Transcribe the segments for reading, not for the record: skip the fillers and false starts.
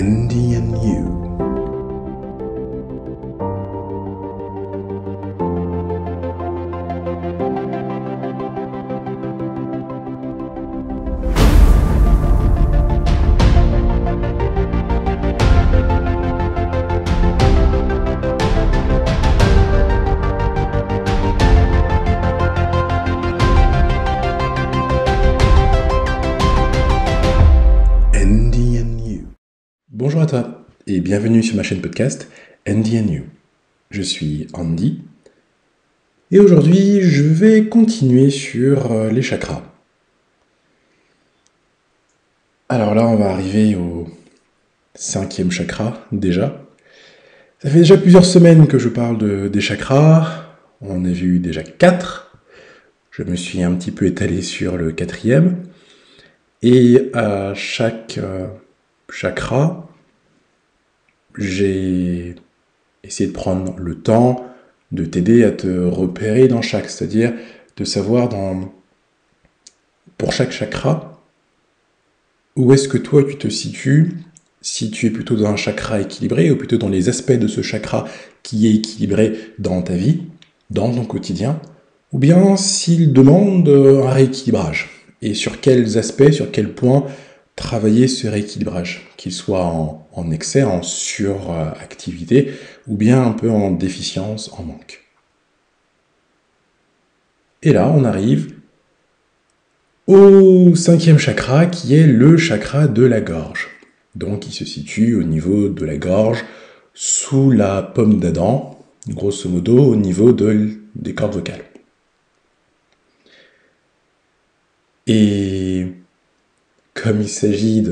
Andy and You. Bonjour à toi et bienvenue sur ma chaîne podcast Andy and You. Je suis Andy et aujourd'hui je vais continuer sur les chakras. Alors là on va arriver au 5e chakra déjà. Ça fait déjà plusieurs semaines que je parle des chakras. On en a vu déjà 4. Je me suis un petit peu étalé sur le 4e. Et à chaque chakra, j'ai essayé de prendre le temps de t'aider à te repérer dans chaque, c'est-à-dire de savoir pour chaque chakra, où est-ce que toi tu te situes, si tu es plutôt dans un chakra équilibré ou plutôt dans les aspects de ce chakra qui est équilibré dans ta vie, dans ton quotidien, ou bien s'il demande un rééquilibrage, et sur quels aspects, sur quels points travailler ce rééquilibrage, qu'il soit en excès, en suractivité, ou bien un peu en déficience, en manque. Et là, on arrive au 5e chakra, qui est le chakra de la gorge. Donc, il se situe au niveau de la gorge, sous la pomme d'Adam, grosso modo, au niveau des cordes vocales. Et comme il s'agit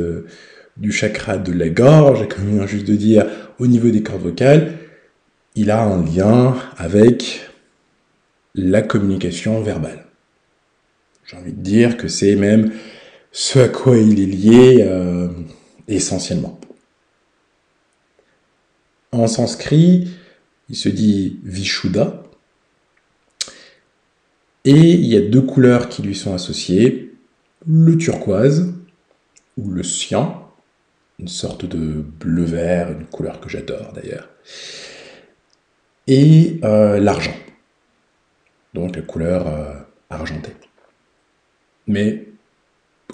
du chakra de la gorge, et comme il vient juste de dire au niveau des cordes vocales, il a un lien avec la communication verbale. J'ai envie de dire que c'est même ce à quoi il est lié essentiellement. En sanskrit, il se dit Vishuddha, et il y a 2 couleurs qui lui sont associées, le turquoise, ou le cyan, une sorte de bleu-vert, une couleur que j'adore d'ailleurs, et l'argent, donc la couleur argentée. Mais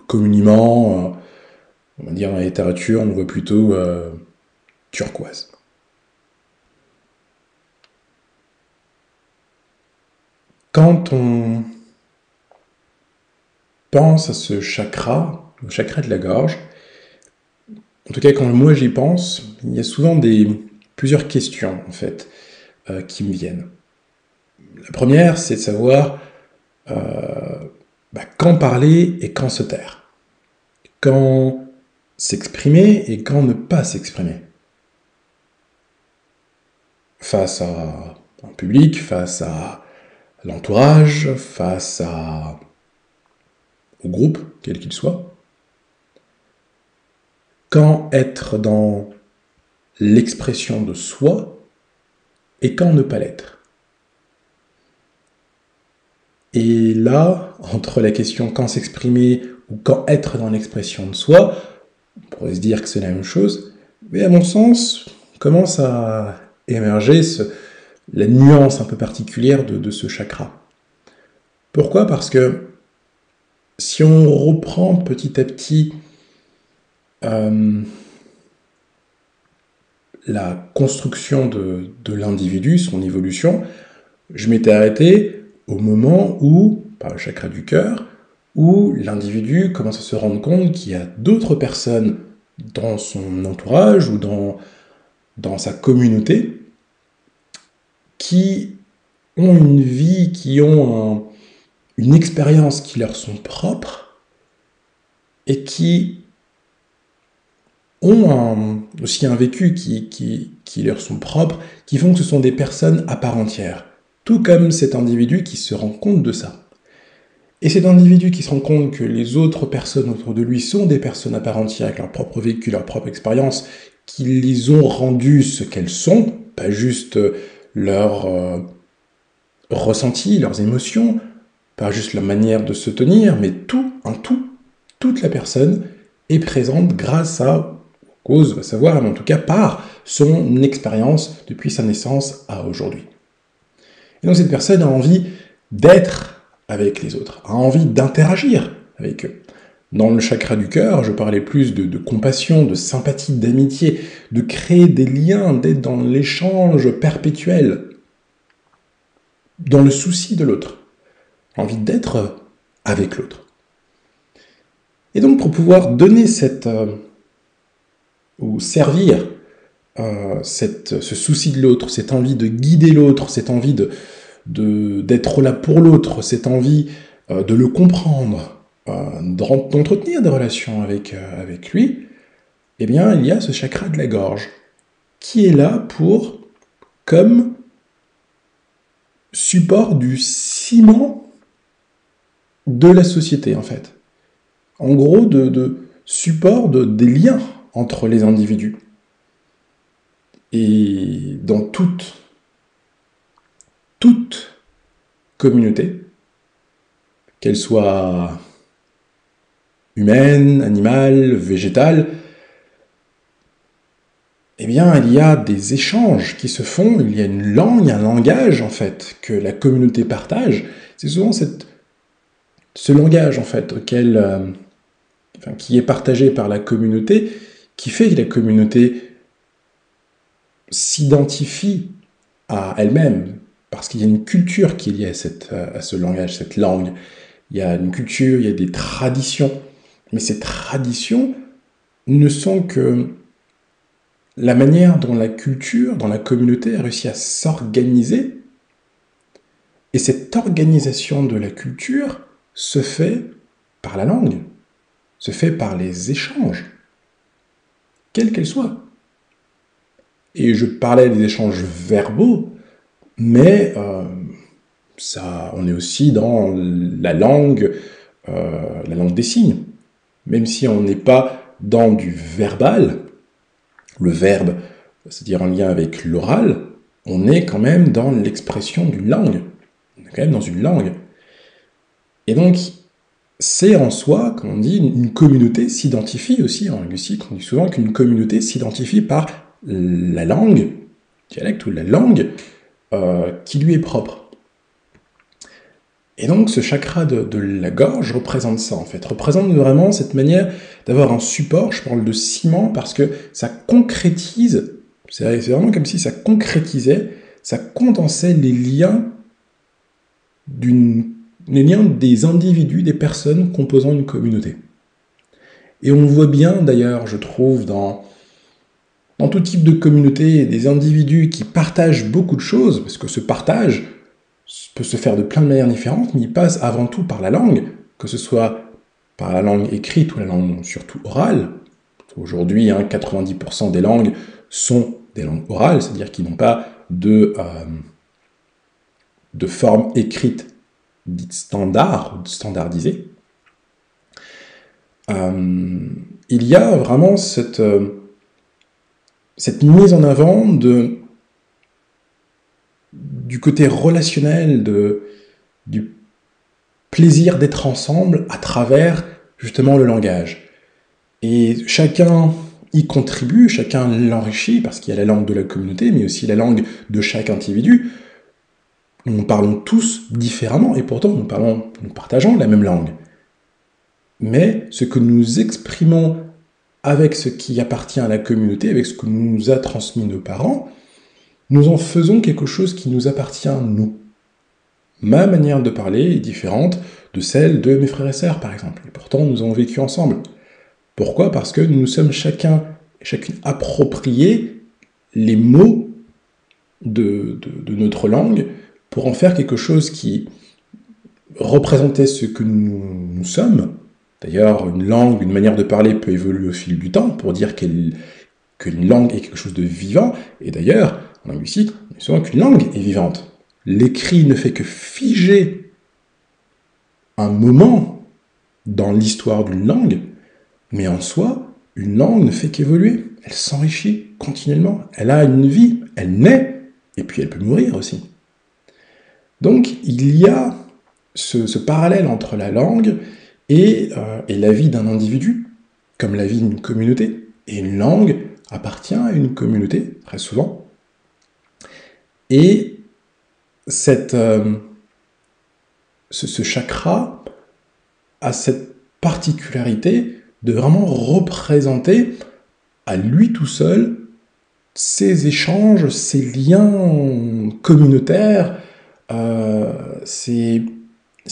communément, on va dire dans la littérature, on le voit plutôt turquoise. Quand on pense à ce chakra, le chakra de la gorge, en tout cas quand moi j'y pense, il y a souvent plusieurs questions en fait qui me viennent. La première, c'est de savoir quand parler et quand se taire. Quand s'exprimer et quand ne pas s'exprimer. Face à un public, face à l'entourage, face au groupe, quel qu'il soit. Quand être dans l'expression de soi et quand ne pas l'être. Et là, entre la question quand s'exprimer ou quand être dans l'expression de soi, on pourrait se dire que c'est la même chose, mais à mon sens, commence à émerger la nuance un peu particulière de ce chakra. Pourquoi ? Parce que si on reprend petit à petit la construction de l'individu, son évolution, je m'étais arrêté au moment où, par le chakra du cœur, où l'individu commence à se rendre compte qu'il y a d'autres personnes dans son entourage ou dans sa communauté qui ont une vie, qui ont une expérience qui leur sont propres et qui ont aussi un vécu qui leur sont propres, qui font que ce sont des personnes à part entière. Tout comme cet individu qui se rend compte de ça. Et cet individu qui se rend compte que les autres personnes autour de lui sont des personnes à part entière, avec leur propre vécu, leur propre expérience, qui les ont rendues ce qu'elles sont, pas juste leur ressenti, leurs émotions, pas juste leur manière de se tenir, mais toute la personne est présente grâce cause, à savoir, mais en tout cas par son expérience depuis sa naissance à aujourd'hui. Et donc cette personne a envie d'être avec les autres, a envie d'interagir avec eux. Dans le chakra du cœur, je parlais plus de compassion, de sympathie, d'amitié, de créer des liens, d'être dans l'échange perpétuel, dans le souci de l'autre, envie d'être avec l'autre. Et donc pour pouvoir donner ou servir ce souci de l'autre, cette envie de guider l'autre, cette envie d'être là pour l'autre, cette envie de le comprendre, d'entretenir des relations avec lui, eh bien, il y a ce chakra de la gorge qui est là comme support du ciment de la société, en fait. En gros, de support des liens entre les individus. Et dans toute communauté, qu'elle soit humaine, animale, végétale, eh bien, il y a des échanges qui se font, il y a une langue, un langage, en fait, que la communauté partage. C'est souvent ce langage, en fait, qui est partagé par la communauté, qui fait que la communauté s'identifie à elle-même, parce qu'il y a une culture qui est liée à ce langage, cette langue. Il y a une culture, il y a des traditions. Mais ces traditions ne sont que la manière dont la culture, dont la communauté a réussi à s'organiser. Et cette organisation de la culture se fait par la langue, se fait par les échanges, quels qu'elles soient. Et je parlais des échanges verbaux, mais on est aussi dans la langue des signes. Même si on n'est pas dans du verbal, le verbe, c'est-à-dire en lien avec l'oral, on est quand même dans l'expression d'une langue. On est quand même dans une langue. Et donc, c'est en soi, comme on dit, une communauté s'identifie aussi, en linguistique, on dit souvent qu'une communauté s'identifie par la langue, dialecte ou la langue qui lui est propre. Et donc ce chakra de la gorge représente ça en fait, représente vraiment cette manière d'avoir un support, je parle de ciment parce que ça concrétise, c'est vraiment comme si ça concrétisait, ça condensait les liens des individus, des personnes composant une communauté. Et on voit bien d'ailleurs, je trouve, dans tout type de communauté, des individus qui partagent beaucoup de choses, parce que ce partage peut se faire de plein de manières différentes, mais il passe avant tout par la langue, que ce soit par la langue écrite ou la langue surtout orale. Aujourd'hui, 90% des langues sont des langues orales, c'est-à-dire qu'ils n'ont pas de forme écrite dite standard ou standardisée. Il y a vraiment cette mise en avant du côté relationnel, du plaisir d'être ensemble à travers justement le langage. Et chacun y contribue, chacun l'enrichit, parce qu'il y a la langue de la communauté, mais aussi la langue de chaque individu. Nous parlons tous différemment, et pourtant nous partageons la même langue. Mais ce que nous exprimons avec ce qui appartient à la communauté, avec ce que nous a transmis nos parents, nous en faisons quelque chose qui nous appartient à nous. Ma manière de parler est différente de celle de mes frères et sœurs, par exemple. Et pourtant, nous avons vécu ensemble. Pourquoi ? Parce que nous nous sommes chacune appropriés les mots de notre langue pour en faire quelque chose qui représentait ce que nous sommes. D'ailleurs, une langue, une manière de parler peut évoluer au fil du temps pour dire qu'une langue est quelque chose de vivant. Et d'ailleurs, en linguistique, on dit souvent qu'une langue est vivante. L'écrit ne fait que figer un moment dans l'histoire d'une langue, mais en soi, une langue ne fait qu'évoluer. Elle s'enrichit continuellement. Elle a une vie, elle naît, et puis elle peut mourir aussi. Donc, il y a ce parallèle entre la langue et la vie d'un individu, comme la vie d'une communauté. Et une langue appartient à une communauté, très souvent. Et ce chakra a cette particularité de vraiment représenter à lui tout seul ces échanges, ces liens communautaires, ces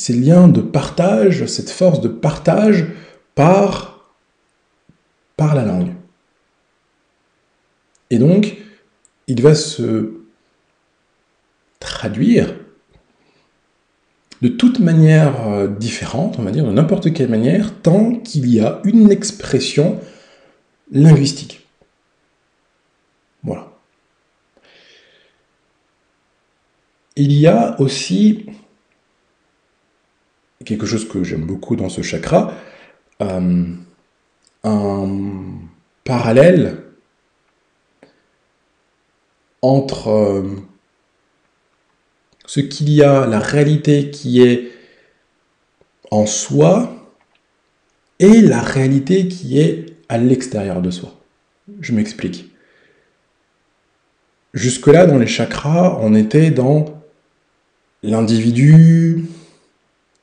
liens de partage, cette force de partage par la langue. Et donc, il va se traduire de toute manière différente, on va dire, de n'importe quelle manière, tant qu'il y a une expression linguistique. Voilà. Il y a aussi quelque chose que j'aime beaucoup dans ce chakra, un parallèle entre ce qu'il y a, la réalité qui est en soi, et la réalité qui est à l'extérieur de soi. Je m'explique. Jusque-là, dans les chakras, on était dans l'individu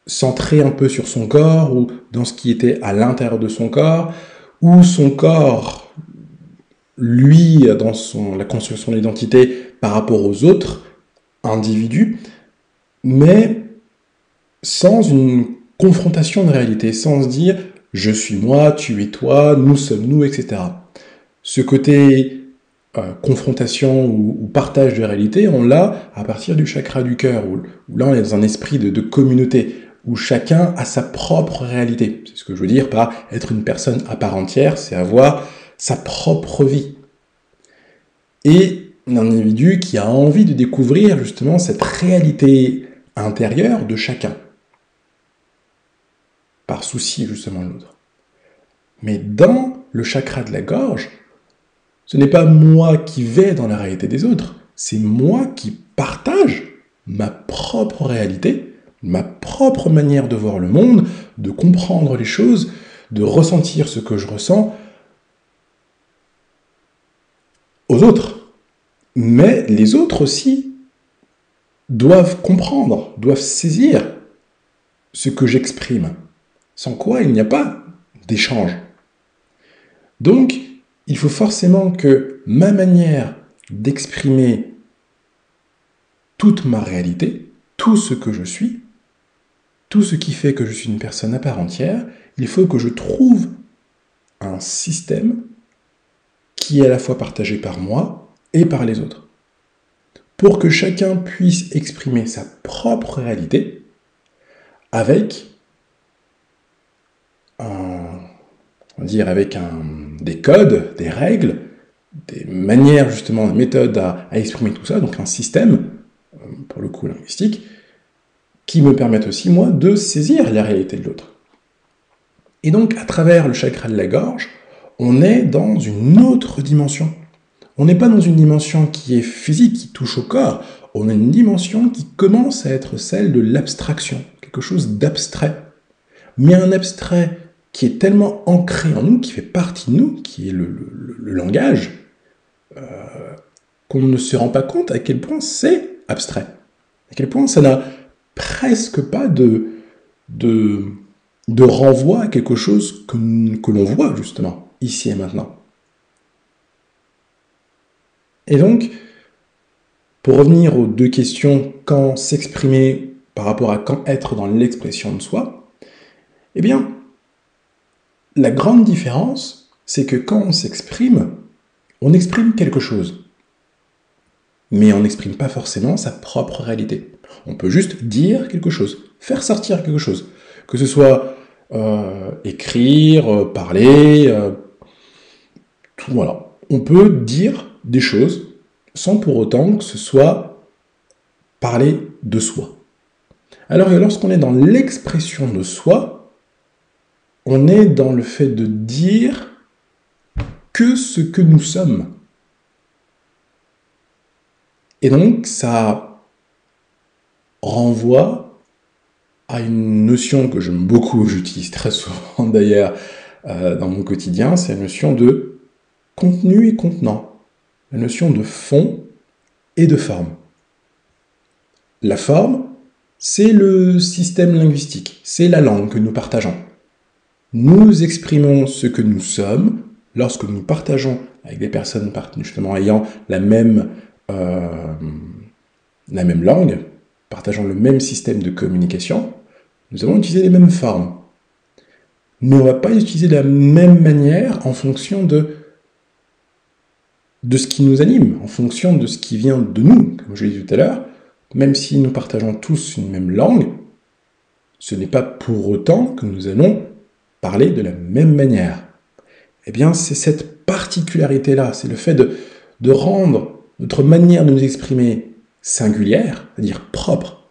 centré un peu sur son corps, ou dans ce qui était à l'intérieur de son corps, où son corps, lui, dans la construction de l'identité par rapport aux autres individus, mais sans une confrontation de réalité, sans se dire « je suis moi, tu es toi, nous sommes nous », etc. Ce côté confrontation ou partage de réalité, on l'a à partir du chakra du cœur, où là on est dans un esprit de communauté, où chacun a sa propre réalité. C'est ce que je veux dire par être une personne à part entière, c'est avoir sa propre vie. Et un individu qui a envie de découvrir justement cette réalité intérieure de chacun, par souci justement de l'autre. Mais dans le chakra de la gorge, ce n'est pas moi qui vais dans la réalité des autres, c'est moi qui partage ma propre réalité, ma propre manière de voir le monde, de comprendre les choses, de ressentir ce que je ressens aux autres. Mais les autres aussi doivent comprendre, doivent saisir ce que j'exprime, sans quoi il n'y a pas d'échange. Donc, il faut forcément que ma manière d'exprimer toute ma réalité, tout ce que je suis, tout ce qui fait que je suis une personne à part entière, il faut que je trouve un système qui est à la fois partagé par moi et par les autres, pour que chacun puisse exprimer sa propre réalité avec des codes, des règles, des manières justement, des méthodes à exprimer tout ça, donc un système, pour le coup linguistique, qui me permettent aussi, moi, de saisir la réalité de l'autre. Et donc, à travers le chakra de la gorge, on est dans une autre dimension. On n'est pas dans une dimension qui est physique, qui touche au corps, on a une dimension qui commence à être celle de l'abstraction, quelque chose d'abstrait. Mais un abstrait qui est tellement ancré en nous, qui fait partie de nous, qui est le langage, qu'on ne se rend pas compte à quel point c'est abstrait. À quel point ça n'a presque pas de renvoi à quelque chose que l'on voit, justement, ici et maintenant. Et donc, pour revenir aux deux questions, quand s'exprimer par rapport à quand être dans l'expression de soi, eh bien, la grande différence, c'est que quand on s'exprime, on exprime quelque chose. Mais on n'exprime pas forcément sa propre réalité. On peut juste dire quelque chose, faire sortir quelque chose. Que ce soit écrire, parler, tout, voilà. On peut dire des choses sans pour autant que ce soit parler de soi. Alors que lorsqu'on est dans l'expression de soi, on est dans le fait de dire que ce que nous sommes. Et donc, ça renvoie à une notion que j'aime beaucoup, j'utilise très souvent d'ailleurs dans mon quotidien, c'est la notion de contenu et contenant, la notion de fond et de forme. La forme, c'est le système linguistique, c'est la langue que nous partageons. Nous exprimons ce que nous sommes lorsque nous partageons avec des personnes justement ayant la même langue, partageant le même système de communication. Nous allons utiliser les mêmes formes. Mais on ne va pas les utiliser de la même manière en fonction de ce qui nous anime, en fonction de ce qui vient de nous. Comme je l'ai dit tout à l'heure, même si nous partageons tous une même langue, ce n'est pas pour autant que nous allons parler de la même manière. Eh bien, c'est cette particularité-là, c'est le fait de rendre notre manière de nous exprimer singulière, c'est-à-dire propre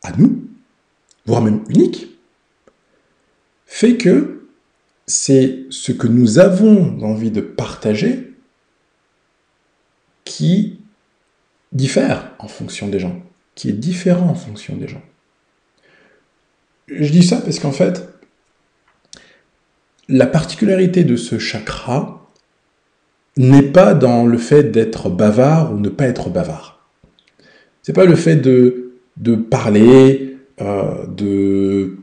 à nous, voire même unique, fait que c'est ce que nous avons envie de partager qui diffère en fonction des gens, qui est différent en fonction des gens. Je dis ça parce qu'en fait, la particularité de ce chakra n'est pas dans le fait d'être bavard ou ne pas être bavard. C'est pas le fait de parler, de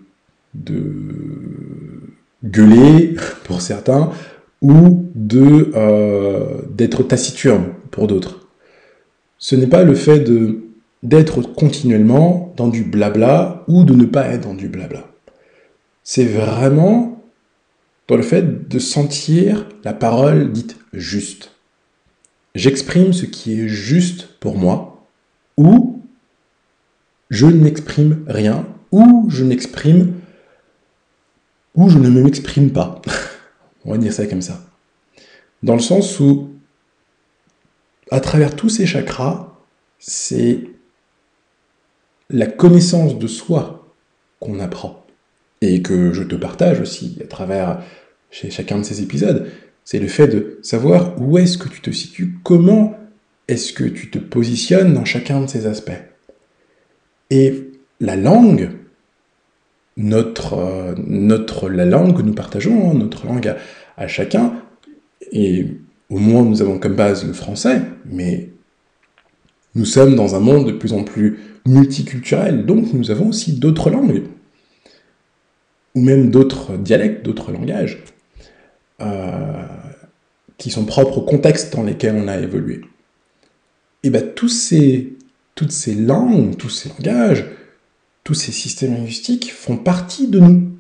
gueuler pour certains, ou d'être taciturne pour d'autres. Ce n'est pas le fait d'être continuellement dans du blabla ou de ne pas être dans du blabla. C'est vraiment dans le fait de sentir la parole dite juste. J'exprime ce qui est juste pour moi, ou je n'exprime rien, ou je ne m'exprime pas. On va dire ça comme ça. Dans le sens où, à travers tous ces chakras, c'est la connaissance de soi qu'on apprend. Et que je te partage aussi à travers chacun de ces épisodes. C'est le fait de savoir où est-ce que tu te situes, comment est-ce que tu te positionnes dans chacun de ces aspects. Et la langue, la langue que nous partageons, notre langue à chacun, et au moins nous avons comme base le français, mais nous sommes dans un monde de plus en plus multiculturel, donc nous avons aussi d'autres langues, ou même d'autres dialectes, d'autres langages, qui sont propres au contexte dans lesquels on a évolué. Et bien toutes ces langues, tous ces langages, tous ces systèmes linguistiques font partie de nous,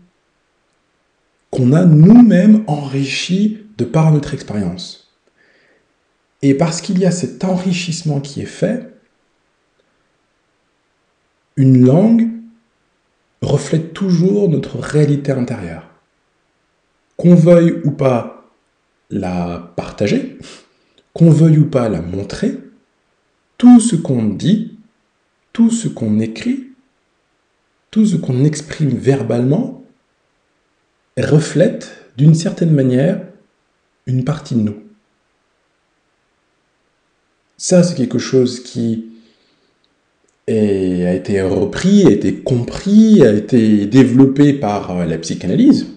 qu'on a nous-mêmes enrichis de par notre expérience. Et parce qu'il y a cet enrichissement qui est fait, une langue reflète toujours notre réalité intérieure. Qu'on veuille ou pas la partager, qu'on veuille ou pas la montrer, tout ce qu'on dit, tout ce qu'on écrit, tout ce qu'on exprime verbalement reflète d'une certaine manière une partie de nous. Ça, c'est quelque chose qui a été repris, a été compris, a été développé par la psychanalyse,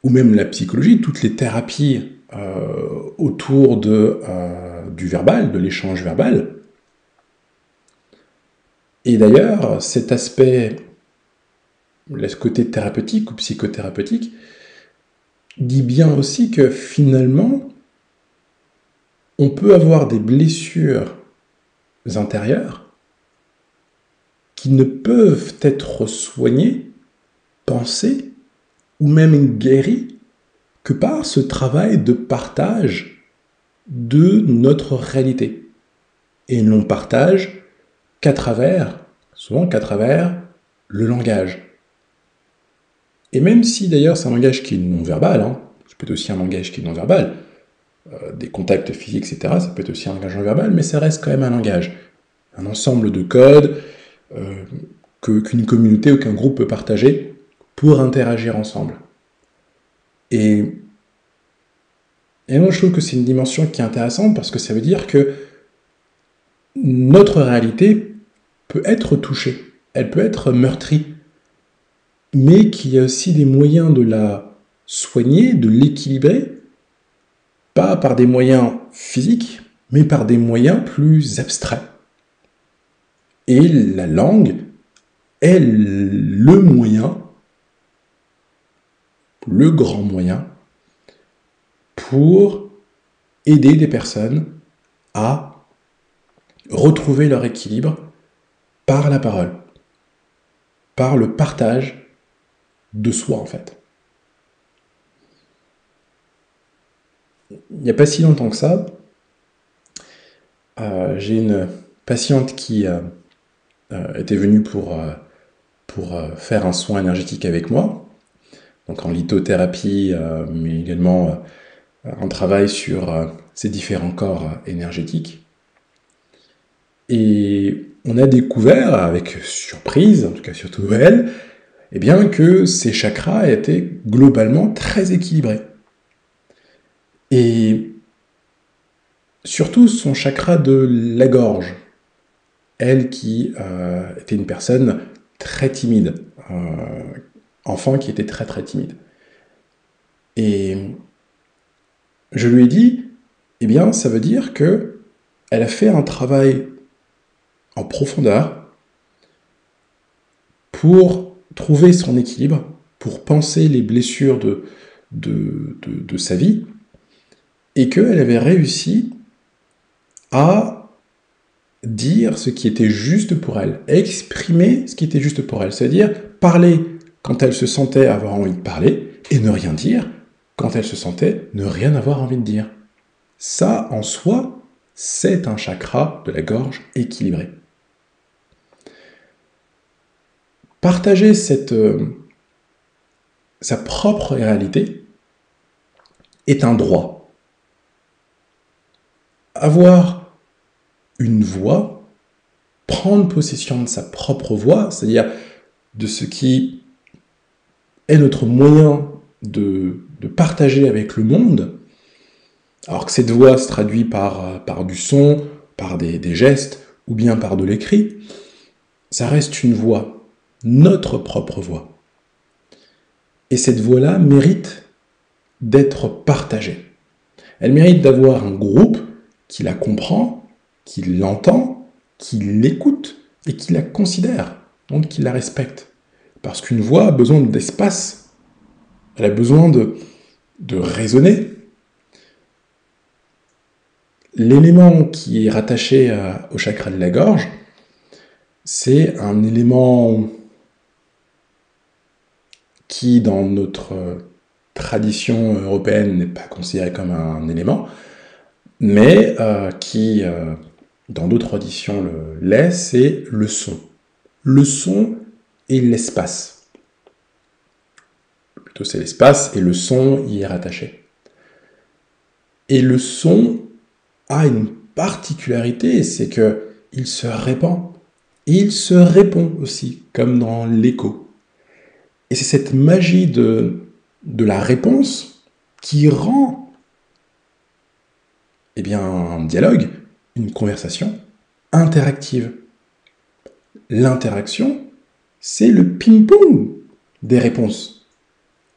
ou même la psychologie, toutes les thérapies autour du verbal, de l'échange verbal. Et d'ailleurs, cet aspect, le côté thérapeutique ou psychothérapeutique, dit bien aussi que finalement, on peut avoir des blessures intérieures qui ne peuvent être soignées, pensées ou même guéries que par ce travail de partage de notre réalité. Et non partage souvent qu'à travers le langage. Et même si d'ailleurs c'est un langage qui est non-verbal, ça peut être aussi un langage qui est non-verbal, des contacts physiques, etc., ça peut être aussi un langage non-verbal, mais ça reste quand même un langage, un ensemble de codes qu'une communauté ou qu'un groupe peut partager pour interagir ensemble. Et moi je trouve que c'est une dimension qui est intéressante parce que ça veut dire que notre réalité peut être touchée, elle peut être meurtrie, mais qu'il y a aussi des moyens de la soigner, de l'équilibrer, pas par des moyens physiques, mais par des moyens plus abstraits. Et la langue est le moyen, le grand moyen, pour aider des personnes à retrouver leur équilibre par la parole, par le partage de soi en fait. Il n'y a pas si longtemps que ça, j'ai une patiente qui était venue pour faire un soin énergétique avec moi, donc en lithothérapie, mais également un travail sur ces différents corps énergétiques. Et on a découvert, avec surprise, en tout cas surtout elle, eh bien que ses chakras étaient globalement très équilibrés. Et surtout son chakra de la gorge, elle qui était une personne très timide, enfant qui était très très timide. Et je lui ai dit, eh bien ça veut dire que elle a fait un travail en profondeur pour trouver son équilibre, pour penser les blessures de sa vie, et qu'elle avait réussi à dire ce qui était juste pour elle, exprimer ce qui était juste pour elle, c'est-à-dire parler quand elle se sentait avoir envie de parler, et ne rien dire quand elle se sentait ne rien avoir envie de dire. Ça, en soi, c'est un chakra de la gorge équilibré. Partager sa propre réalité est un droit. Avoir une voix, prendre possession de sa propre voix, c'est-à-dire de ce qui est notre moyen de partager avec le monde, alors que cette voix se traduit par du son, par des gestes, ou bien par de l'écrit, ça reste une voix, notre propre voix. Et cette voix-là mérite d'être partagée. Elle mérite d'avoir un groupe qui la comprend, qui l'entend, qui l'écoute et qui la considère, donc qui la respecte. Parce qu'une voix a besoin d'espace, elle a besoin de résonner. L'élément qui est rattaché au chakra de la gorge, c'est un élément qui, dans notre tradition européenne, n'est pas considéré comme un élément, mais qui, dans d'autres traditions, l'est, c'est le son. Le son et l'espace. Plutôt c'est l'espace et le son y est rattaché. Et le son a une particularité, c'est qu'il se répand. Et il se répond aussi, comme dans l'écho. Et c'est cette magie de la réponse qui rend un dialogue, une conversation interactive. L'interaction, c'est le ping-pong des réponses.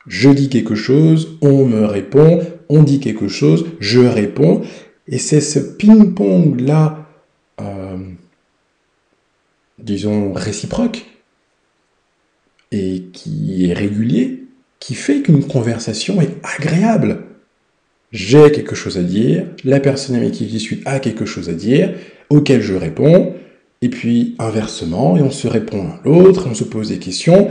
Je dis quelque chose, on me répond, on dit quelque chose, je réponds, et c'est ce ping-pong-là, disons, réciproque, et qui est régulier, qui fait qu'une conversation est agréable. J'ai quelque chose à dire, la personne avec qui je discute a quelque chose à dire, auquel je réponds, et puis inversement, et on se répond l'un l'autre, on se pose des questions,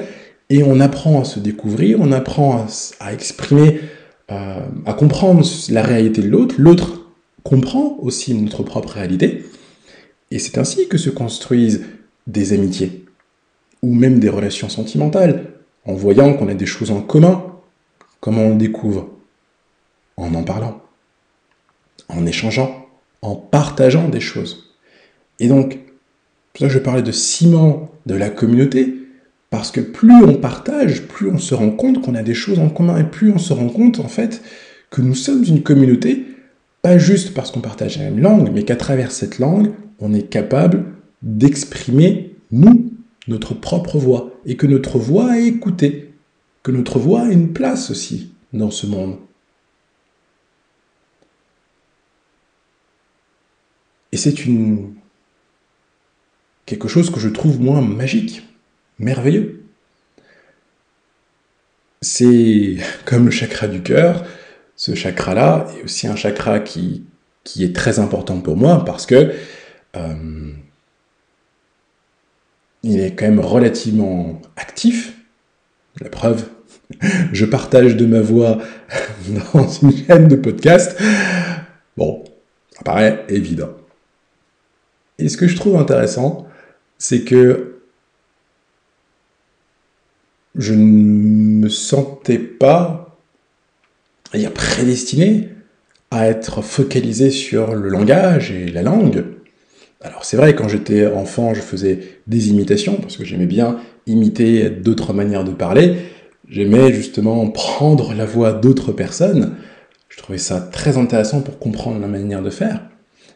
et on apprend à se découvrir, on apprend à exprimer, à comprendre la réalité de l'autre, l'autre comprend aussi notre propre réalité, et c'est ainsi que se construisent des amitiés, ou même des relations sentimentales, en voyant qu'on a des choses en commun. Comment on le découvre? En parlant, en échangeant, en partageant des choses. Et donc, pour ça je parlais de ciment de la communauté, parce que plus on partage, plus on se rend compte qu'on a des choses en commun, et plus on se rend compte, en fait, que nous sommes une communauté, pas juste parce qu'on partage la même langue, mais qu'à travers cette langue, on est capable d'exprimer, nous, notre propre voix, et que notre voix est écoutée, que notre voix a une place aussi dans ce monde. Et c'est quelque chose que je trouve moins magique, merveilleux. C'est comme le chakra du cœur. Ce chakra-là est aussi un chakra qui est très important pour moi parce que il est quand même relativement actif. La preuve, je partage de ma voix dans une chaîne de podcast. Bon, ça paraît évident. Et ce que je trouve intéressant, c'est que je ne me sentais pas prédestiné à être focalisé sur le langage et la langue. Alors c'est vrai, quand j'étais enfant, je faisais des imitations, parce que j'aimais bien imiter d'autres manières de parler. J'aimais justement prendre la voix d'autres personnes. Je trouvais ça très intéressant pour comprendre la manière de faire.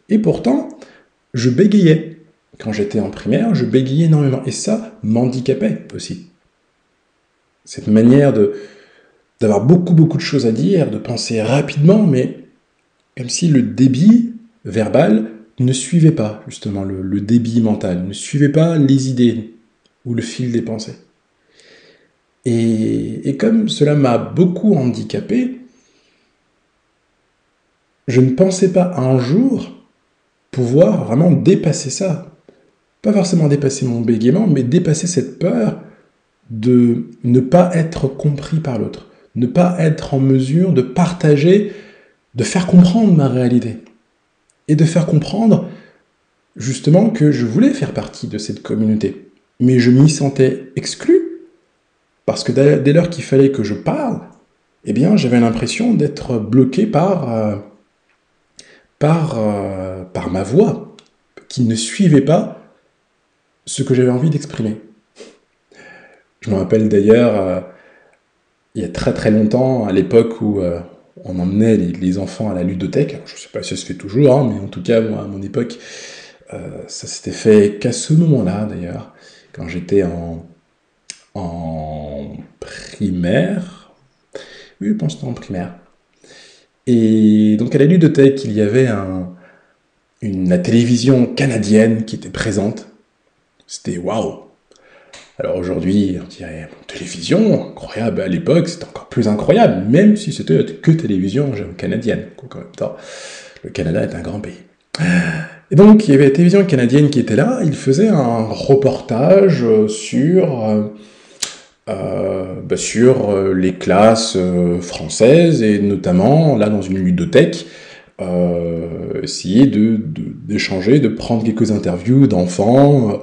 Et pourtant, je bégayais. Quand j'étais en primaire, je bégayais énormément. Et ça m'handicapait aussi. Cette manière d'avoir beaucoup de choses à dire, de penser rapidement, mais comme si le débit verbal ne suivait pas, justement, le débit mental, ne suivait pas les idées ou le fil des pensées. Et comme cela m'a beaucoup handicapé, je ne pensais pas un jour pouvoir vraiment dépasser ça. Pas forcément dépasser mon bégaiement, mais dépasser cette peur de ne pas être compris par l'autre, ne pas être en mesure de partager, de faire comprendre ma réalité. Et de faire comprendre, justement, que je voulais faire partie de cette communauté. Mais je m'y sentais exclu, parce que dès lors qu'il fallait que je parle, eh bien, j'avais l'impression d'être bloqué par ma voix, qui ne suivait pas ce que j'avais envie d'exprimer. Je me rappelle d'ailleurs, il y a très très longtemps, à l'époque où on emmenait les enfants à la ludothèque. Alors, je ne sais pas si ça se fait toujours, hein, mais en tout cas, moi, à mon époque, ça s'était fait qu'à ce moment-là, d'ailleurs, quand j'étais en primaire. Oui, je pense que c'était en primaire. Et donc, à la ludothèque, il y avait la télévision canadienne qui était présente. C'était waouh! Alors aujourd'hui, on dirait télévision, incroyable. À l'époque, c'était encore plus incroyable, même si c'était que télévision canadienne. Donc en même temps, le Canada est un grand pays. Et donc, il y avait la télévision canadienne qui était là. Il faisait un reportage sur les classes françaises, et notamment, là, dans une ludothèque, essayer d'échanger, de prendre quelques interviews d'enfants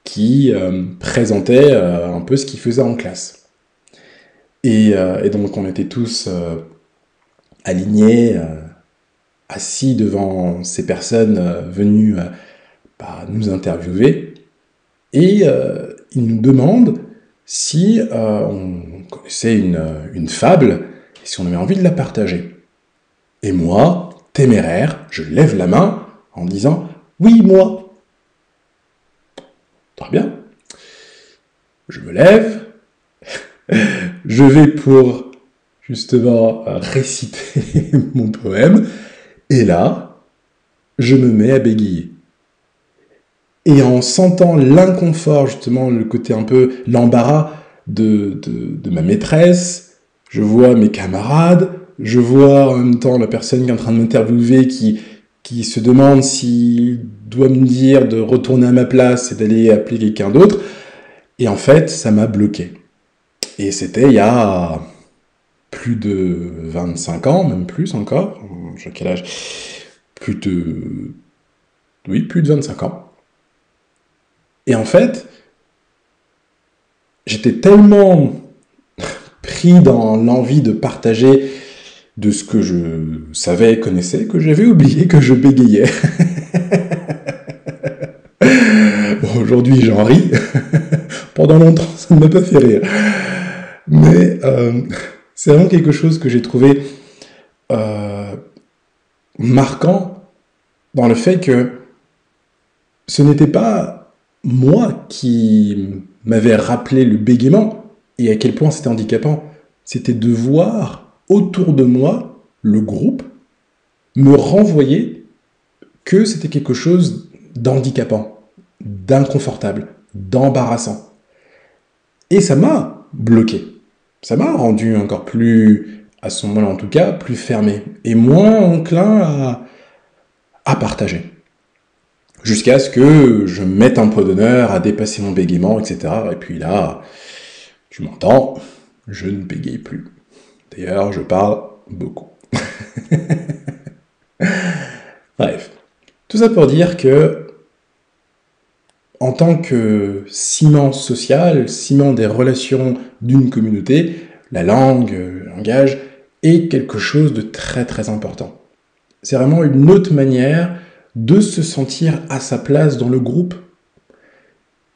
qui présentaient un peu ce qu'ils faisaient en classe. Et donc, on était tous alignés, assis devant ces personnes venues nous interviewer, et ils nous demandent si on connaissait une fable, et si on avait envie de la partager. Et moi, téméraire, je lève la main en disant « Oui, moi !» Très bien. Je me lève, je vais pour, justement, réciter mon poème, et là, je me mets à bégayer. Et en sentant l'inconfort, justement, le côté un peu, l'embarras de ma maîtresse, je vois mes camarades, je vois en même temps la personne qui est en train de m'interviewer qui se demande s'il doit me dire de retourner à ma place et d'aller appeler quelqu'un d'autre. Et en fait, ça m'a bloqué. Et c'était il y a plus de 25 ans, même plus encore. J'ai quel âge ? Plus de 25 ans. Et en fait, j'étais tellement pris dans l'envie de partager de ce que je savais et connaissais que j'avais oublié que je bégayais. Bon, aujourd'hui, j'en ris. Pendant longtemps, ça ne m'a pas fait rire. Mais c'est vraiment quelque chose que j'ai trouvé marquant dans le fait que ce n'était pas moi qui m'avais rappelé le bégaiement et à quel point c'était handicapant. C'était de voir autour de moi le groupe me renvoyer que c'était quelque chose d'handicapant, d'inconfortable, d'embarrassant. Et ça m'a bloqué. Ça m'a rendu encore plus, à ce moment-là en tout cas, plus fermé et moins enclin à partager. Jusqu'à ce que je mette un point d'honneur à dépasser mon bégaiement, etc. Et puis là, tu m'entends, je ne bégaye plus. D'ailleurs, je parle beaucoup. Bref, tout ça pour dire que, en tant que ciment social, ciment des relations d'une communauté, la langue, le langage, est quelque chose de très très important. C'est vraiment une autre manière de se sentir à sa place dans le groupe.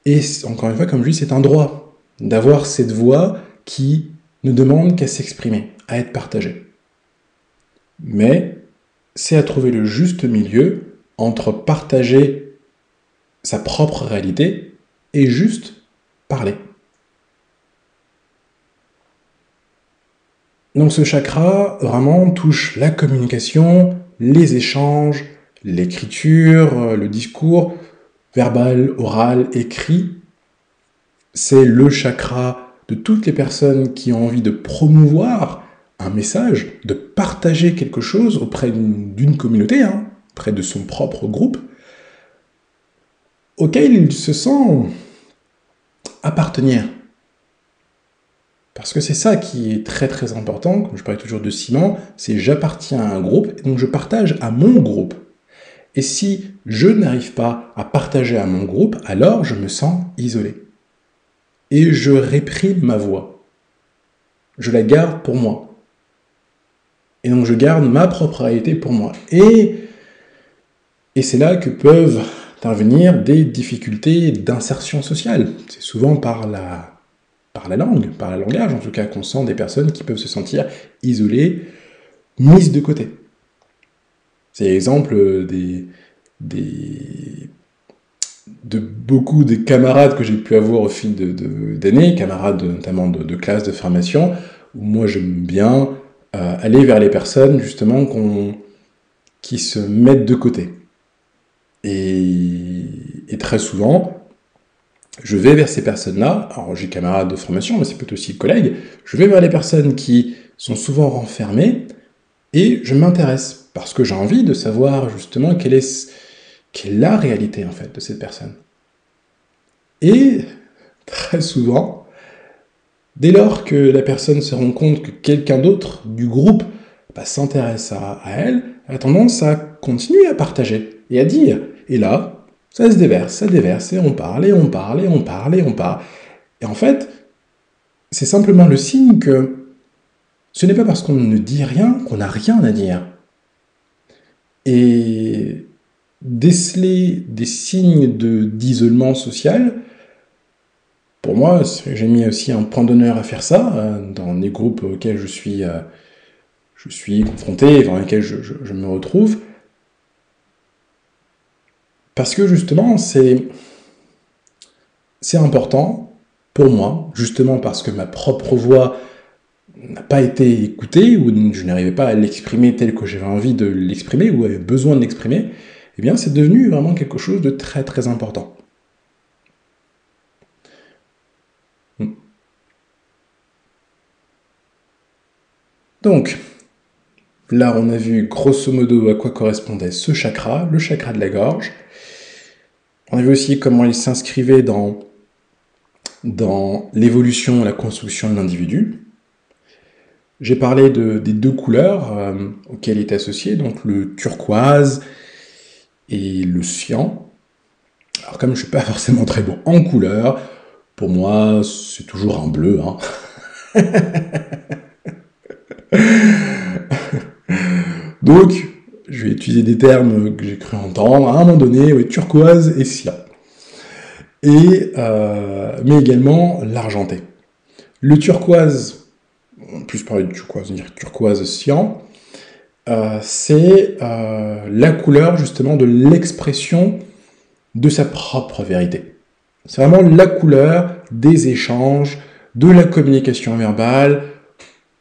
Et encore une fois, comme je dis, c'est un droit d'avoir cette voix qui ne demande qu'à s'exprimer, à être partagée. Mais c'est à trouver le juste milieu entre partager sa propre réalité et juste parler. Donc ce chakra vraiment touche la communication, les échanges, l'écriture, le discours, verbal, oral, écrit. C'est le chakra de toutes les personnes qui ont envie de promouvoir un message, de partager quelque chose auprès d'une communauté, auprès de son propre groupe, auquel il se sent appartenir. Parce que c'est ça qui est très très important, comme je parlais toujours de ciment, c'est j'appartiens à un groupe, et donc je partage à mon groupe. Et si je n'arrive pas à partager à mon groupe, alors je me sens isolé. Et je réprime ma voix. Je la garde pour moi. Et donc je garde ma propre réalité pour moi. Et c'est là que peuvent intervenir des difficultés d'insertion sociale. C'est souvent par la langue, par le langage en tout cas, qu'on sent des personnes qui peuvent se sentir isolées, mises de côté. C'est l'exemple de beaucoup des camarades que j'ai pu avoir au fil d'années, camarades notamment de classe de formation, où moi j'aime bien aller vers les personnes justement qui se mettent de côté. Et très souvent, je vais vers ces personnes-là, alors j'ai camarades de formation, mais c'est peut-être aussi collègues, je vais vers les personnes qui sont souvent renfermées, et je m'intéresse, parce que j'ai envie de savoir justement quelle est la réalité en fait de cette personne. Et très souvent, dès lors que la personne se rend compte que quelqu'un d'autre du groupe s'intéresse à elle, elle a tendance à continuer à partager et à dire. Et là, ça se déverse, et on parle, et on parle, et on parle, et on parle. Et en fait, c'est simplement le signe que ce n'est pas parce qu'on ne dit rien qu'on n'a rien à dire. Et déceler des signes d'isolement social, pour moi, j'ai mis aussi un point d'honneur à faire ça, dans les groupes auxquels je suis confronté, dans lesquels je me retrouve, parce que justement, c'est important pour moi, justement parce que ma propre voix n'a pas été écoutée, ou je n'arrivais pas à l'exprimer tel que j'avais envie de l'exprimer, ou avait besoin de l'exprimer, eh bien c'est devenu vraiment quelque chose de très très important. Donc, là on a vu grosso modo à quoi correspondait ce chakra, le chakra de la gorge. On a vu aussi comment il s'inscrivait dans l'évolution et la construction de l'individu. J'ai parlé des deux couleurs auxquelles il est associé, donc le turquoise et le cyan. Alors comme je ne suis pas forcément très bon en couleur, pour moi c'est toujours un bleu. Donc je vais utiliser des termes que j'ai cru entendre à un moment donné, oui, turquoise et cyan. Mais également l'argenté. Le turquoise, en plus parler de turquoise, dire turquoise cyan, c'est la couleur justement de l'expression de sa propre vérité. C'est vraiment la couleur des échanges, de la communication verbale,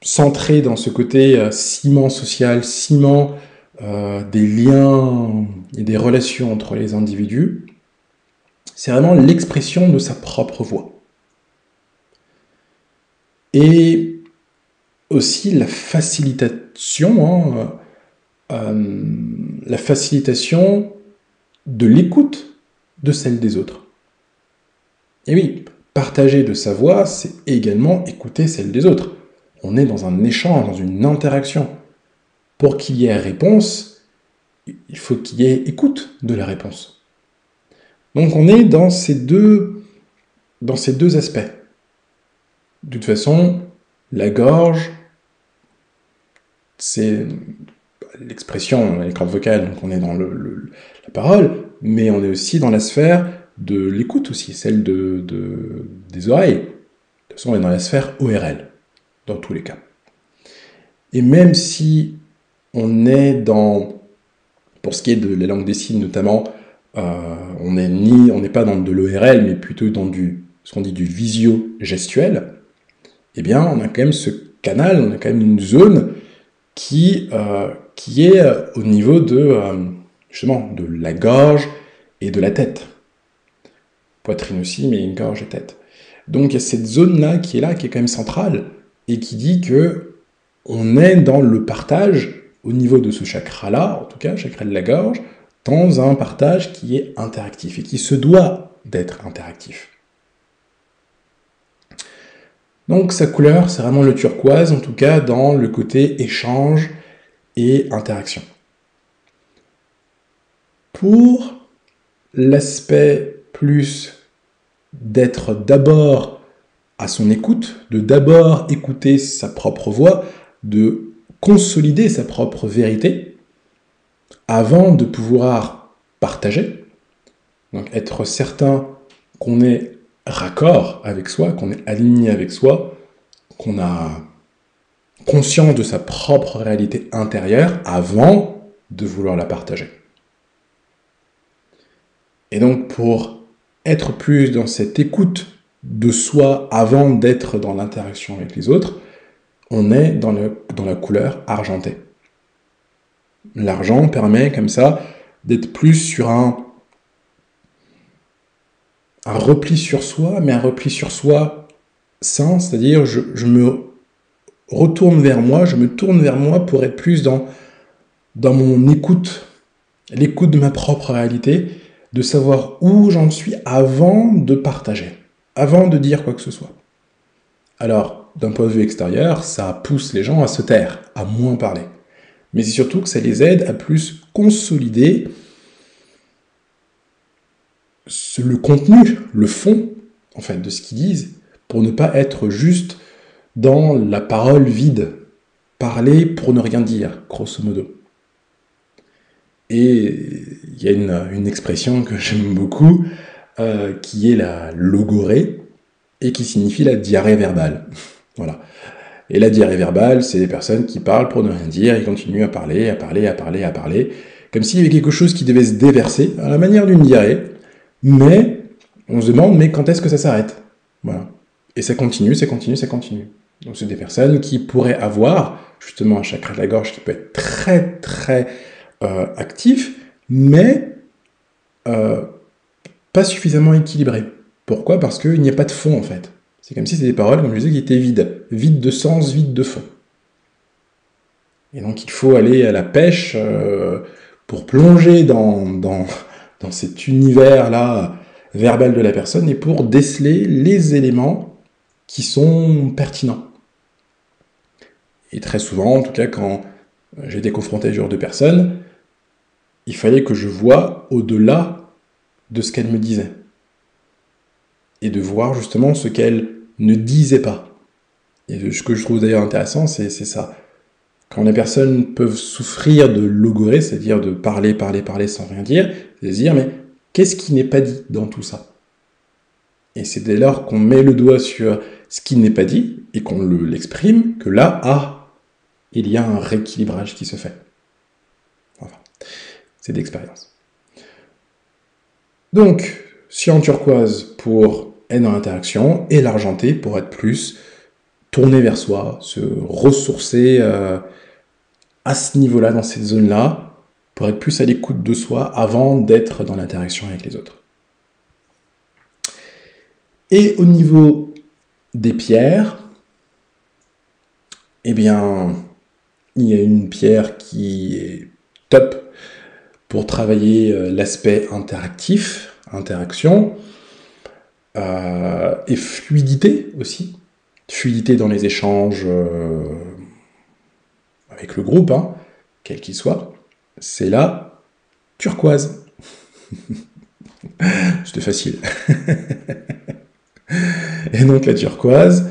centrée dans ce côté ciment social, ciment des liens et des relations entre les individus, c'est vraiment l'expression de sa propre voix. Et aussi la facilitation, la facilitation de l'écoute de celle des autres. Et oui, partager de sa voix, c'est également écouter celle des autres. On est dans un échange, dans une interaction. Pour qu'il y ait réponse, il faut qu'il y ait écoute de la réponse. Donc on est dans ces deux aspects. De toute façon, la gorge, c'est l'expression, les cordes vocales, donc on est dans la parole, mais on est aussi dans la sphère de l'écoute aussi, celle des oreilles. De toute façon, on est dans la sphère ORL, dans tous les cas. Et même si on est dans, pour ce qui est de la langue des signes notamment, on n'est pas dans de l'ORL, mais plutôt dans ce qu'on dit du visio-gestuel, eh bien, on a quand même ce canal, on a quand même une zone qui est au niveau justement, de la gorge et de la tête. Poitrine aussi, mais une gorge et tête. Donc, il y a cette zone-là, qui est quand même centrale, et qui dit que on est dans le partage, au niveau de ce chakra-là, en tout cas, chakra de la gorge, dans un partage qui est interactif, et qui se doit d'être interactif. Donc sa couleur, c'est vraiment le turquoise, en tout cas dans le côté échange et interaction. Pour l'aspect plus d'être d'abord à son écoute, de d'abord écouter sa propre voix, de consolider sa propre vérité, avant de pouvoir partager, donc être certain qu'on est raccord avec soi, qu'on est aligné avec soi, qu'on a conscience de sa propre réalité intérieure avant de vouloir la partager. Et donc pour être plus dans cette écoute de soi avant d'être dans l'interaction avec les autres, on est dans la couleur argentée. L'argent permet comme ça d'être plus sur un repli sur soi, mais un repli sur soi sain, c'est-à-dire je me retourne vers moi, je me tourne vers moi pour être plus dans mon écoute, l'écoute de ma propre réalité, de savoir où j'en suis avant de partager, avant de dire quoi que ce soit. Alors, d'un point de vue extérieur, ça pousse les gens à se taire, à moins parler. Mais c'est surtout que ça les aide à plus consolider le contenu, le fond, en fait, de ce qu'ils disent, pour ne pas être juste dans la parole vide. Parler pour ne rien dire, grosso modo. Et il y a une expression que j'aime beaucoup, qui est la logorée, et qui signifie la diarrhée verbale. Voilà. Et la diarrhée verbale, c'est des personnes qui parlent pour ne rien dire, ils continuent à parler, comme s'il y avait quelque chose qui devait se déverser, à la manière d'une diarrhée, mais on se demande, mais quand est-ce que ça s'arrête? Voilà. Et ça continue. Donc c'est des personnes qui pourraient avoir, justement, un chakra de la gorge qui peut être très, très actif, mais pas suffisamment équilibré. Pourquoi? Parce qu'il n'y a pas de fond, en fait. C'est comme si c'était des paroles, comme je disais, qui étaient vides. Vides de sens, vides de fond. Et donc il faut aller à la pêche pour plonger dans cet univers-là verbal de la personne et pour déceler les éléments qui sont pertinents. Et très souvent, en tout cas, quand j'ai été confronté à ce genre de personnes, il fallait que je voie au-delà de ce qu'elle me disait. Et de voir justement ce qu'elle ne disait pas. Et ce que je trouve d'ailleurs intéressant, c'est ça. Quand les personnes peuvent souffrir de logorée, c'est-à-dire de parler sans rien dire, c'est de se dire, mais qu'est-ce qui n'est pas dit dans tout ça? Et c'est dès lors qu'on met le doigt sur ce qui n'est pas dit, et qu'on l'exprime, que là, il y a un rééquilibrage qui se fait. Enfin, c'est d'expérience. Donc, cyan turquoise pour être dans l'interaction, et l'argenté pour être plus tourner vers soi, se ressourcer à ce niveau-là, dans cette zone-là, pour être plus à l'écoute de soi avant d'être dans l'interaction avec les autres. Et au niveau des pierres, eh bien, il y a une pierre qui est top pour travailler l'aspect interactif, interaction, et fluidité aussi. Fluidité dans les échanges avec le groupe, hein, quel qu'il soit. C'est la turquoise. C'était facile. Et donc la turquoise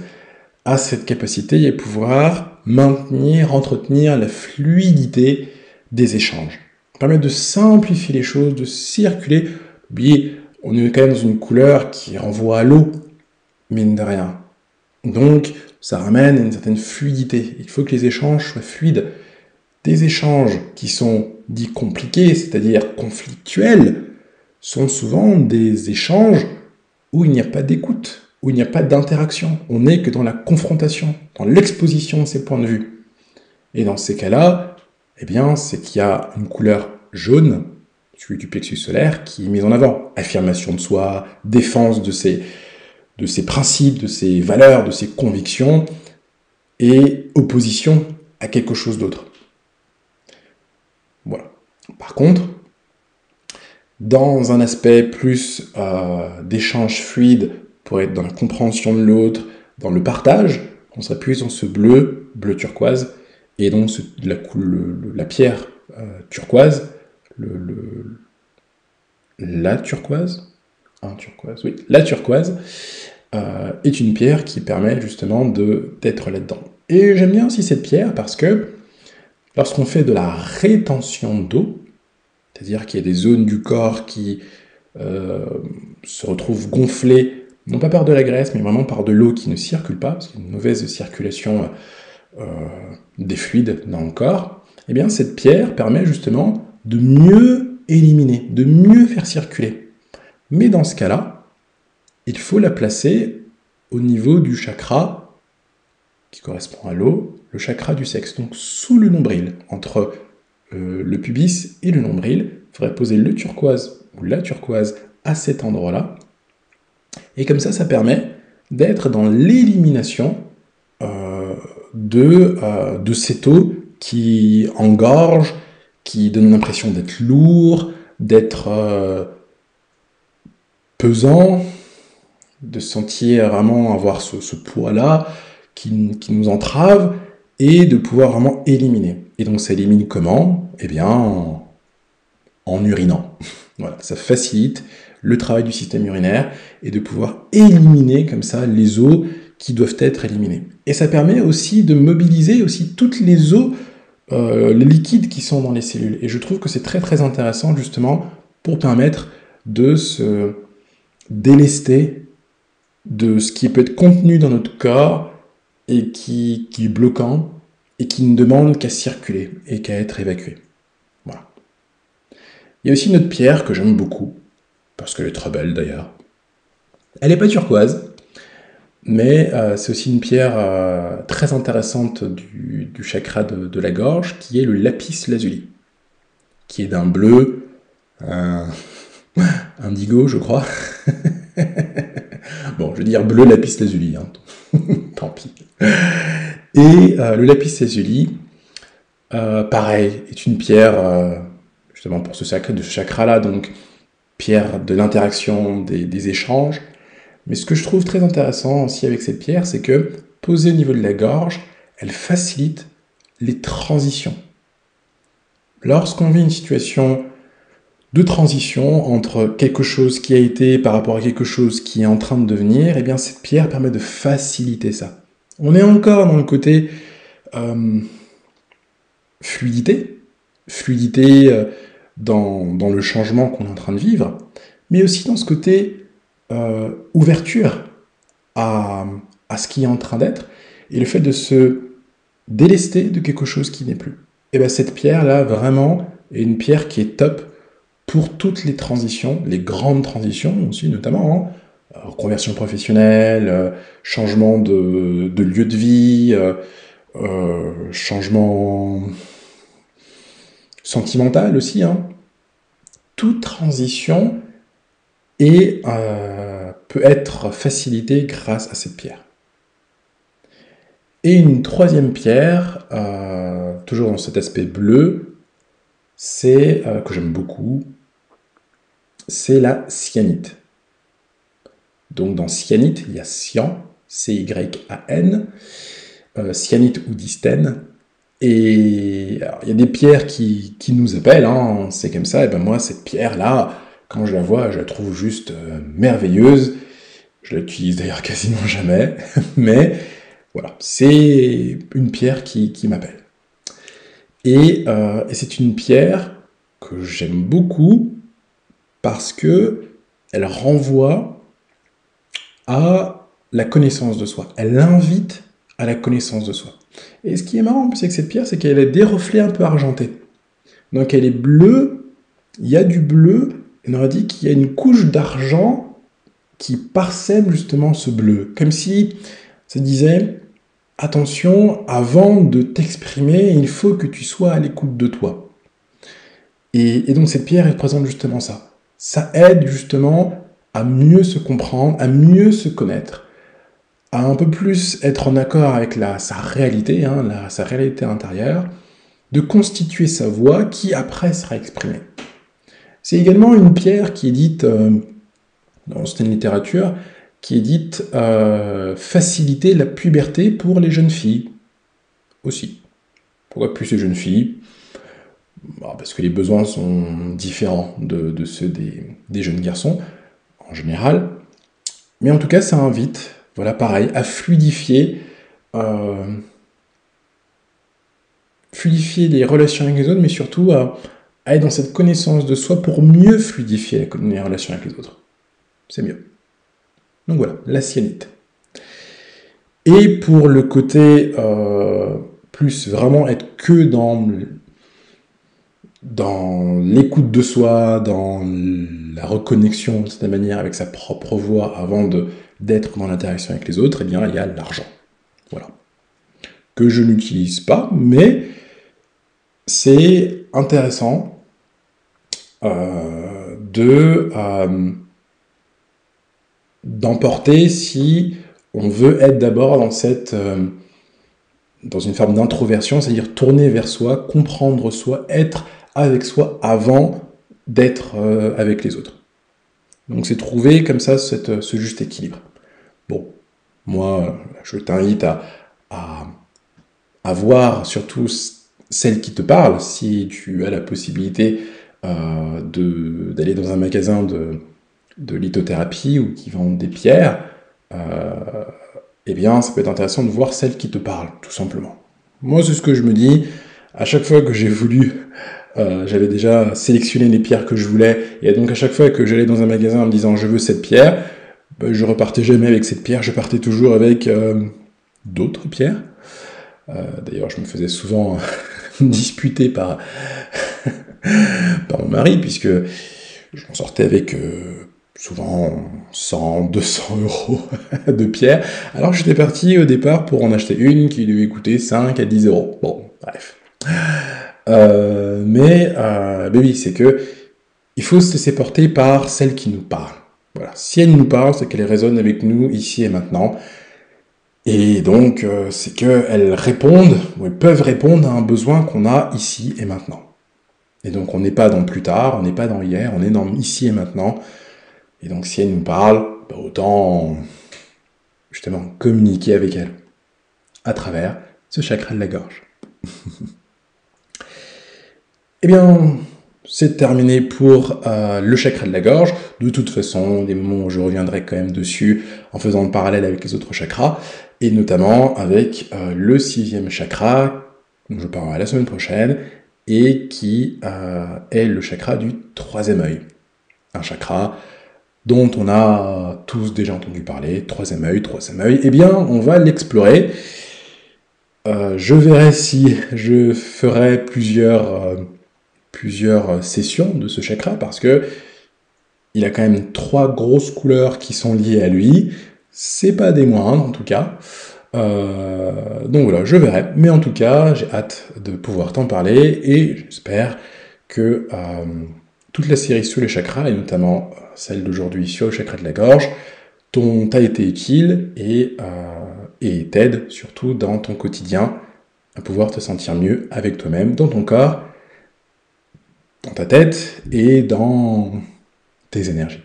a cette capacité à pouvoir maintenir, entretenir la fluidité des échanges. Permettre de simplifier les choses, de circuler. Oubliez, on est quand même dans une couleur qui renvoie à l'eau, mine de rien. Donc, ça ramène une certaine fluidité. Il faut que les échanges soient fluides. Des échanges qui sont dits compliqués, c'est-à-dire conflictuels, sont souvent des échanges où il n'y a pas d'écoute, où il n'y a pas d'interaction. On n'est que dans la confrontation, dans l'exposition de ses points de vue. Et dans ces cas-là, eh bien, c'est qu'il y a une couleur jaune, celui du plexus solaire, qui est mise en avant. Affirmation de soi, défense de ses principes, de ses valeurs, de ses convictions, et opposition à quelque chose d'autre. Voilà. Par contre, dans un aspect plus d'échange fluide, pour être dans la compréhension de l'autre, dans le partage, on s'appuie sur ce bleu turquoise, et donc la pierre turquoise, la turquoise, oui, la turquoise, est une pierre qui permet justement d'être là-dedans. Et j'aime bien aussi cette pierre parce que lorsqu'on fait de la rétention d'eau, c'est-à-dire qu'il y a des zones du corps qui se retrouvent gonflées, non pas par de la graisse, mais vraiment par de l'eau qui ne circule pas, parce qu'il y a une mauvaise circulation des fluides dans le corps, eh bien cette pierre permet justement de mieux éliminer, de mieux faire circuler. Mais dans ce cas-là, il faut la placer au niveau du chakra qui correspond à l'eau, le chakra du sexe, donc sous le nombril, entre le pubis et le nombril. Il faudrait poser le turquoise ou la turquoise à cet endroit-là. Et comme ça permet d'être dans l'élimination de cette eau qui engorge, qui donne l'impression d'être lourd, d'être pesant, de sentir vraiment avoir ce poids-là qui nous entrave, et de pouvoir vraiment éliminer. Et donc ça élimine comment ? Eh bien, en urinant. Voilà, ça facilite le travail du système urinaire, et de pouvoir éliminer comme ça les eaux qui doivent être éliminées. Et ça permet aussi de mobiliser aussi toutes les eaux, les liquides qui sont dans les cellules. Et je trouve que c'est très très intéressant justement pour permettre de se délester de ce qui peut être contenu dans notre corps et qui est bloquant et qui ne demande qu'à circuler et qu'à être évacué. Voilà. Il y a aussi une autre pierre que j'aime beaucoup, parce qu'elle est très belle d'ailleurs. Elle n'est pas turquoise, mais c'est aussi une pierre très intéressante du chakra de la gorge, qui est le lapis lazuli, qui est d'un bleu indigo, je crois. Bon, je veux dire bleu lapis lazuli, hein. Tant pis. Et le lapis lazuli, pareil, est une pierre, justement pour ce chakra-là, donc pierre de l'interaction, des échanges. Mais ce que je trouve très intéressant aussi avec cette pierre, c'est que, posée au niveau de la gorge, elle facilite les transitions. Lorsqu'on vit une situation de transition entre quelque chose qui a été par rapport à quelque chose qui est en train de devenir, eh bien cette pierre permet de faciliter ça. On est encore dans le côté fluidité dans le changement qu'on est en train de vivre, mais aussi dans ce côté ouverture à ce qui est en train d'être, et le fait de se délester de quelque chose qui n'est plus. Et bien cette pierre-là, vraiment, est une pierre qui est top pour toutes les transitions, les grandes transitions aussi, notamment, reconversion professionnelle, changement de lieu de vie, changement sentimentale aussi, hein. Toute transition peut être facilitée grâce à cette pierre. Et une troisième pierre, toujours dans cet aspect bleu, c'est que j'aime beaucoup, c'est la cyanite. Donc dans cyanite, il y a cyan, C-Y-A-N, cyanite ou distène. Et alors, il y a des pierres qui nous appellent, hein, c'est comme ça. Et ben moi, cette pierre-là, quand je la vois, je la trouve juste merveilleuse. Je l'utilise d'ailleurs quasiment jamais, mais voilà, c'est une pierre qui m'appelle. Et c'est une pierre que j'aime beaucoup parce que elle renvoie à la connaissance de soi. Elle invite à la connaissance de soi. Et ce qui est marrant, c'est que cette pierre, c'est qu'elle a des reflets un peu argentés. Donc elle est bleue, il y a du bleu, et on aurait dit qu'il y a une couche d'argent qui parsème justement ce bleu. Comme si ça disait, attention, avant de t'exprimer, il faut que tu sois à l'écoute de toi. Et donc cette pierre, elle représente justement ça. Ça aide justement à mieux se comprendre, à mieux se connaître, à un peu plus être en accord avec sa réalité, hein, sa réalité intérieure, de constituer sa voix qui après sera exprimée. C'est également une pierre qui est dite, dans certaines littératures, qui est dite faciliter la puberté pour les jeunes filles aussi. Pourquoi plus les jeunes filles ? Parce que les besoins sont différents de ceux des jeunes garçons, en général. Mais en tout cas, ça invite, voilà, pareil, à fluidifier les relations avec les autres, mais surtout à être dans cette connaissance de soi pour mieux fluidifier les relations avec les autres. C'est mieux. Donc voilà, la cyanite. Et pour le côté plus vraiment être que dans l'écoute de soi, dans la reconnexion de cette manière avec sa propre voix avant d'être dans l'interaction avec les autres, eh bien il y a l'argent. Voilà. Que je n'utilise pas, mais c'est intéressant d'emporter si on veut être d'abord dans une forme d'introversion, c'est-à-dire tourner vers soi, comprendre soi, être avec soi avant d'être avec les autres. Donc c'est trouver comme ça ce juste équilibre. Bon, moi, je t'invite à voir surtout celle qui te parle, si tu as la possibilité d'aller dans un magasin de lithothérapie ou qui vend des pierres, eh bien, ça peut être intéressant de voir celle qui te parle, tout simplement. Moi, c'est ce que je me dis. À chaque fois que j'ai voulu, j'avais déjà sélectionné les pierres que je voulais, et donc à chaque fois que j'allais dans un magasin en me disant « je veux cette pierre », je repartais jamais avec cette pierre, je partais toujours avec d'autres pierres. D'ailleurs, je me faisais souvent disputer par mon mari, puisque je m'en sortais avec souvent 100, 200 euros de pierres. Alors j'étais parti au départ pour en acheter une qui devait coûter 5 à 10 euros. Bon, bref. Mais oui, c'est que il faut se laisser porter par celle qui nous parle. Voilà. Si elle nous parle, c'est qu'elle résonne avec nous ici et maintenant. Et donc, c'est qu'elles répondent, ou elles peuvent répondre à un besoin qu'on a ici et maintenant. Et donc, on n'est pas dans plus tard, on n'est pas dans hier, on est dans ici et maintenant. Et donc, si elle nous parle, autant, justement, communiquer avec elle à travers ce chakra de la gorge. Eh bien, c'est terminé pour le chakra de la gorge. De toute façon, des moments où je reviendrai quand même dessus en faisant le parallèle avec les autres chakras, et notamment avec le 6e chakra, dont je parlerai la semaine prochaine, et qui est le chakra du 3e œil. Un chakra dont on a tous déjà entendu parler, 3e œil, eh bien, on va l'explorer. Je verrai si je ferai plusieurs sessions de ce chakra, parce que il a quand même 3 grosses couleurs qui sont liées à lui. C'est pas des moindres, en tout cas. Donc voilà, je verrai. Mais en tout cas, j'ai hâte de pouvoir t'en parler et j'espère que toute la série sur les chakras, et notamment celle d'aujourd'hui sur le chakra de la gorge, t'a été utile et t'aide surtout dans ton quotidien à pouvoir te sentir mieux avec toi-même, dans ton corps, dans ta tête et dans tes énergies.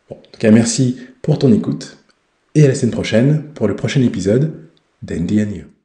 Bon, en tout cas, merci pour ton écoute et à la semaine prochaine pour le prochain épisode d'Andy and You.